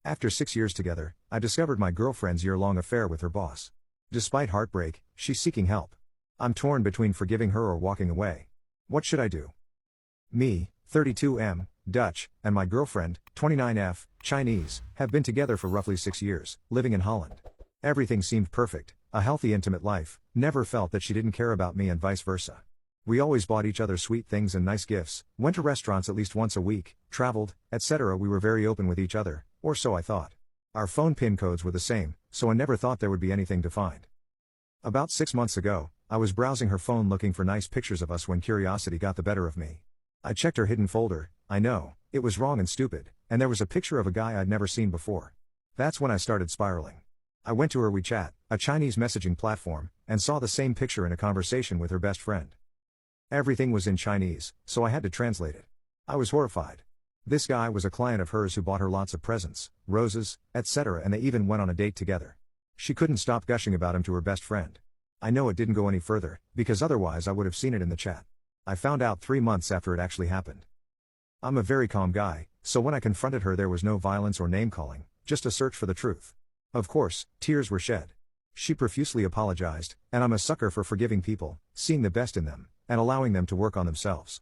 After 6 years together, I discovered my girlfriend's year-long affair with her boss. Despite heartbreak, she's seeking help. I'm torn between forgiving her or walking away. What should I do? Me, 32M, Dutch, and my girlfriend, 29F, Chinese, have been together for roughly 6 years, living in Holland. Everything seemed perfect, a healthy intimate life, never felt that she didn't care about me and vice versa. We always bought each other sweet things and nice gifts, went to restaurants at least once a week, traveled, etc. We were very open with each other, or so I thought. Our phone PIN codes were the same, so I never thought there would be anything to find. About 6 months ago, I was browsing her phone looking for nice pictures of us when curiosity got the better of me. I checked her hidden folder. I know, it was wrong and stupid, and there was a picture of a guy I'd never seen before. That's when I started spiraling. I went to her WeChat, a Chinese messaging platform, and saw the same picture in a conversation with her best friend. Everything was in Chinese, so I had to translate it. I was horrified. This guy was a client of hers who bought her lots of presents, roses, etc., and they even went on a date together. She couldn't stop gushing about him to her best friend. I know it didn't go any further, because otherwise I would have seen it in the chat. I found out 3 months after it actually happened. I'm a very calm guy, so when I confronted her there was no violence or name-calling, just a search for the truth. Of course, tears were shed. She profusely apologized, and I'm a sucker for forgiving people, seeing the best in them, and allowing them to work on themselves.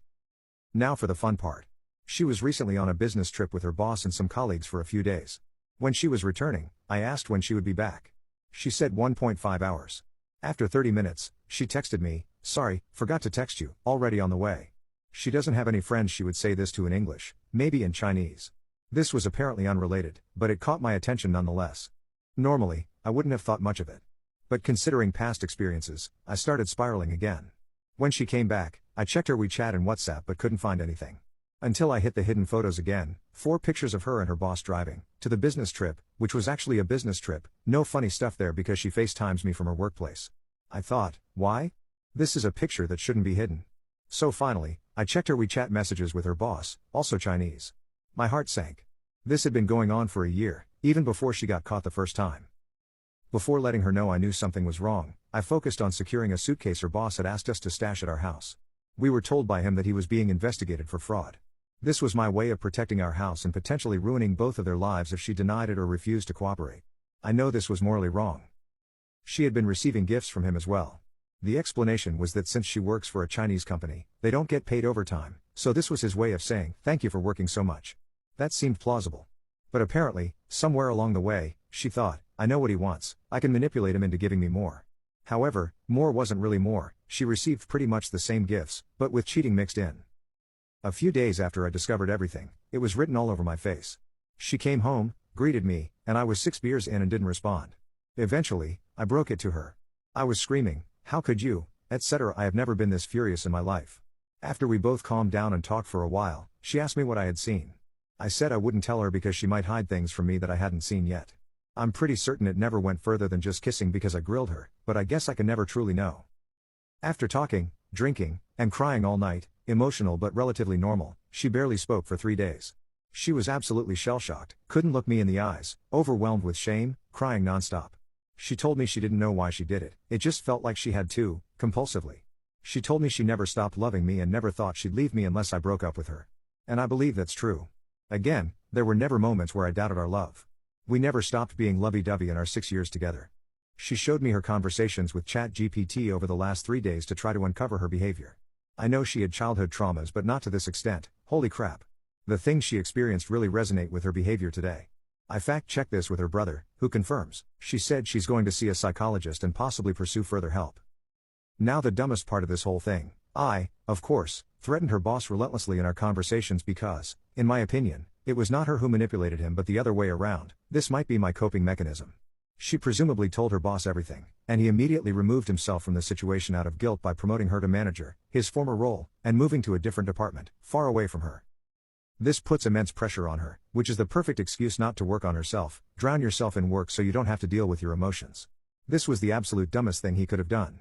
Now for the fun part. She was recently on a business trip with her boss and some colleagues for a few days. When she was returning, I asked when she would be back. She said 1.5 hours. After 30 minutes, she texted me, "Sorry, forgot to text you, already on the way." She doesn't have any friends she would say this to in English, maybe in Chinese. This was apparently unrelated, but it caught my attention nonetheless. Normally, I wouldn't have thought much of it. But considering past experiences, I started spiraling again. When she came back, I checked her WeChat and WhatsApp but couldn't find anything. Until I hit the hidden photos again, 4 pictures of her and her boss driving to the business trip, which was actually a business trip, no funny stuff there because she FaceTimes me from her workplace. I thought, why? This is a picture that shouldn't be hidden. So finally, I checked her WeChat messages with her boss, also Chinese. My heart sank. This had been going on for a year, even before she got caught the first time. Before letting her know I knew something was wrong, I focused on securing a suitcase her boss had asked us to stash at our house. We were told by him that he was being investigated for fraud. This was my way of protecting our house and potentially ruining both of their lives if she denied it or refused to cooperate. I know this was morally wrong. She had been receiving gifts from him as well. The explanation was that since she works for a Chinese company, they don't get paid overtime, so this was his way of saying, "Thank you for working so much." That seemed plausible. But apparently, somewhere along the way, she thought, I know what he wants, I can manipulate him into giving me more. However, more wasn't really more, she received pretty much the same gifts, but with cheating mixed in. A few days after I discovered everything, it was written all over my face. She came home, greeted me, and I was 6 beers in and didn't respond. Eventually, I broke it to her. I was screaming, "How could you, etc." I have never been this furious in my life. After we both calmed down and talked for a while, she asked me what I had seen. I said I wouldn't tell her because she might hide things from me that I hadn't seen yet. I'm pretty certain it never went further than just kissing because I grilled her, but I guess I can never truly know. After talking, drinking, and crying all night, emotional but relatively normal, she barely spoke for 3 days. She was absolutely shell-shocked, couldn't look me in the eyes, overwhelmed with shame, crying nonstop. She told me she didn't know why she did it, it just felt like she had to, compulsively. She told me she never stopped loving me and never thought she'd leave me unless I broke up with her. And I believe that's true. Again, there were never moments where I doubted our love. We never stopped being lovey-dovey in our 6 years together. She showed me her conversations with ChatGPT over the last 3 days to try to uncover her behavior. I know she had childhood traumas but not to this extent, holy crap. The things she experienced really resonate with her behavior today. I fact-checked this with her brother, who confirms. She said she's going to see a psychologist and possibly pursue further help. Now the dumbest part of this whole thing. I, of course, threatened her boss relentlessly in our conversations because, in my opinion, it was not her who manipulated him but the other way around. This might be my coping mechanism. She presumably told her boss everything, and he immediately removed himself from the situation out of guilt by promoting her to manager, his former role, and moving to a different department, far away from her. This puts immense pressure on her, which is the perfect excuse not to work on herself. Drown yourself in work so you don't have to deal with your emotions. This was the absolute dumbest thing he could have done.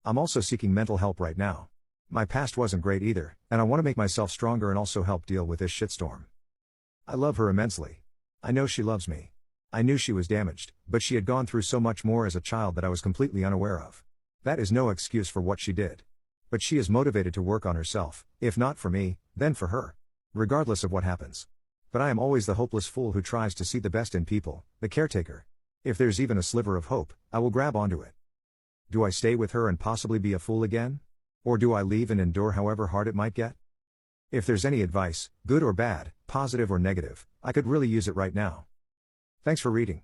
I'm also seeking mental help right now. My past wasn't great either, and I want to make myself stronger and also help deal with this shitstorm. I love her immensely. I know she loves me. I knew she was damaged, but she had gone through so much more as a child that I was completely unaware of. That is no excuse for what she did. But she is motivated to work on herself, if not for me, then for her. Regardless of what happens. But I am always the hopeless fool who tries to see the best in people, the caretaker. If there's even a sliver of hope, I will grab onto it. Do I stay with her and possibly be a fool again? Or do I leave and endure however hard it might get? If there's any advice, good or bad, positive or negative, I could really use it right now. Thanks for reading.